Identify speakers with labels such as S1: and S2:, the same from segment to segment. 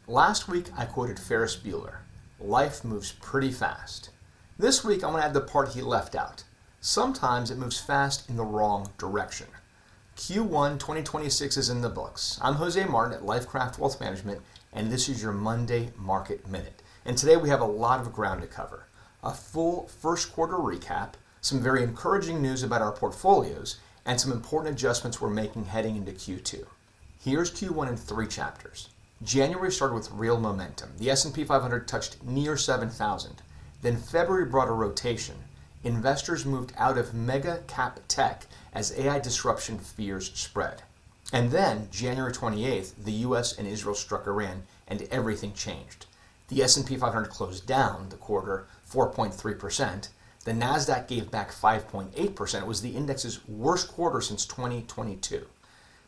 S1: Last week I quoted Ferris Bueller. Life moves pretty fast. This week I'm going to add the part he left out. Sometimes it moves fast in the wrong direction. Q1 2026 is in the books. I'm Jose Martin at LifeCraft Wealth Management, and this is your Monday Market Minute. And today we have a lot of ground to cover. A full first quarter recap, some very encouraging news about our portfolios, and some important adjustments we're making heading into Q2. Here's Q1 in 3 chapters. January started with real momentum. The S&P 500 touched near 7,000. Then February brought a rotation. Investors moved out of mega cap tech as AI disruption fears spread. And then, January 28th, the US and Israel struck Iran and everything changed. The S&P 500 closed down the quarter 4.3%. The Nasdaq gave back 5.8%. It was the index's worst quarter since 2022.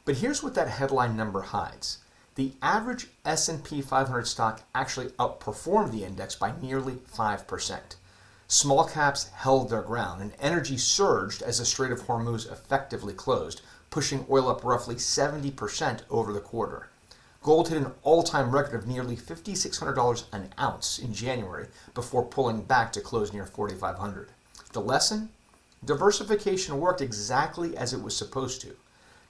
S1: But here's what that headline number hides. The average S&P 500 stock actually outperformed the index by nearly 5%. Small caps held their ground, and energy surged as the Strait of Hormuz effectively closed, pushing oil up roughly 70% over the quarter. Gold hit an all-time record of nearly $5,600 an ounce in January before pulling back to close near $4,500. The lesson? Diversification worked exactly as it was supposed to.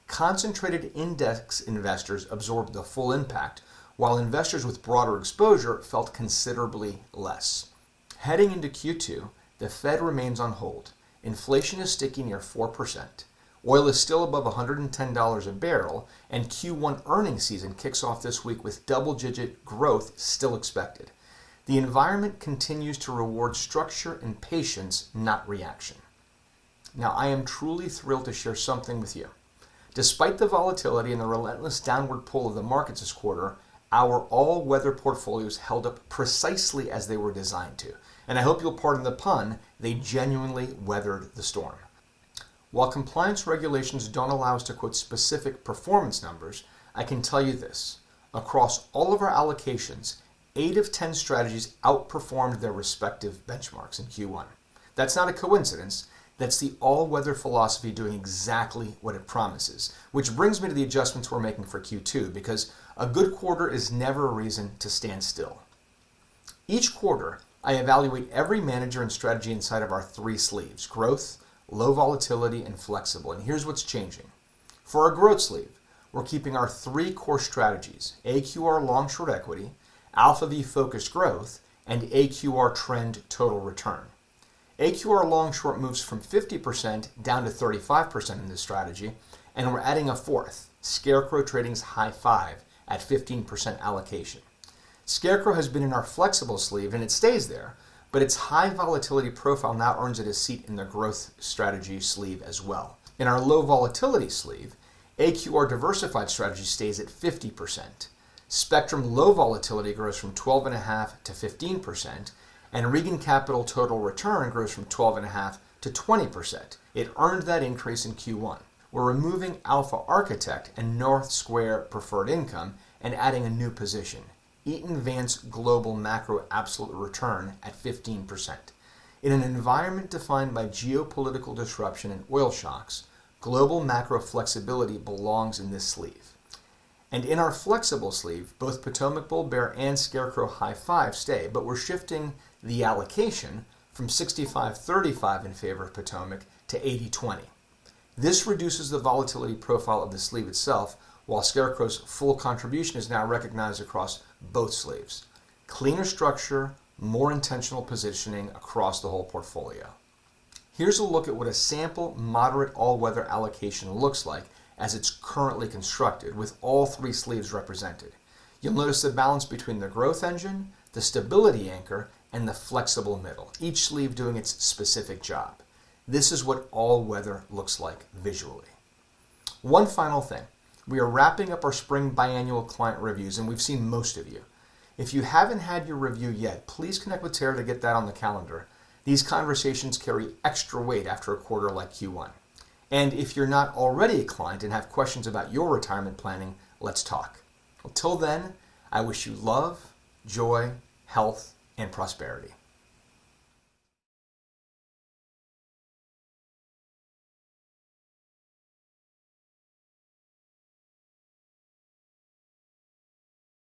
S1: Concentrated index investors absorbed the full impact, while investors with broader exposure felt considerably less. Heading into Q2, the Fed remains on hold. Inflation is sticky near 4%. Oil is still above $110 a barrel, and Q1 earnings season kicks off this week with double-digit growth still expected. The environment continues to reward structure and patience, not reaction. Now, I am truly thrilled to share something with you. Despite the volatility and the relentless downward pull of the markets this quarter, our all-weather portfolios held up precisely as they were designed to. And I hope you'll pardon the pun, they genuinely weathered the storm. While compliance regulations don't allow us to quote specific performance numbers, I can tell you this. Across all of our allocations, 8 of 10 strategies outperformed their respective benchmarks in Q1. That's not a coincidence. That's the all-weather philosophy doing exactly what it promises. Which brings me to the adjustments we're making for Q2, because a good quarter is never a reason to stand still. Each quarter, I evaluate every manager and strategy inside of our 3 sleeves: growth, low volatility, and flexible. And here's what's changing. For our growth sleeve, we're keeping our 3 core strategies: AQR long-short equity, Alpha V focused growth, and AQR trend total return. AQR long-short moves from 50% down to 35% in this strategy, and we're adding a 4th, Scarecrow Trading's High 5 at 15% allocation. Scarecrow has been in our flexible sleeve, and it stays there, but its high volatility profile now earns it a seat in the growth strategy sleeve as well. In our low volatility sleeve, AQR diversified strategy stays at 50%. Spectrum low volatility grows from 12.5% to 15%, and Regan Capital total return grows from 12.5% to 20%. It earned that increase in Q1. We're removing Alpha Architect and North Square Preferred Income and adding a new position, Eaton Vance Global Macro Absolute Return at 15%. In an environment defined by geopolitical disruption and oil shocks, global macro flexibility belongs in this sleeve. And in our flexible sleeve, both Potomac Bull Bear and Scarecrow High 5 stay, but we're shifting the allocation from 65-35 in favor of Potomac to 80-20. This reduces the volatility profile of the sleeve itself, while Scarecrow's full contribution is now recognized across both sleeves. Cleaner structure, more intentional positioning across the whole portfolio. Here's a look at what a sample moderate all-weather allocation looks like as it's currently constructed, with all 3 sleeves represented. You'll notice the balance between the growth engine, the stability anchor, and the flexible middle, each sleeve doing its specific job. This is what all-weather looks like visually. One final thing. We are wrapping up our spring biannual client reviews, and we've seen most of you. If you haven't had your review yet, please connect with Tara to get that on the calendar. These conversations carry extra weight after a quarter like Q1. And if you're not already a client and have questions about your retirement planning, let's talk. Until then, I wish you love, joy, health, and prosperity.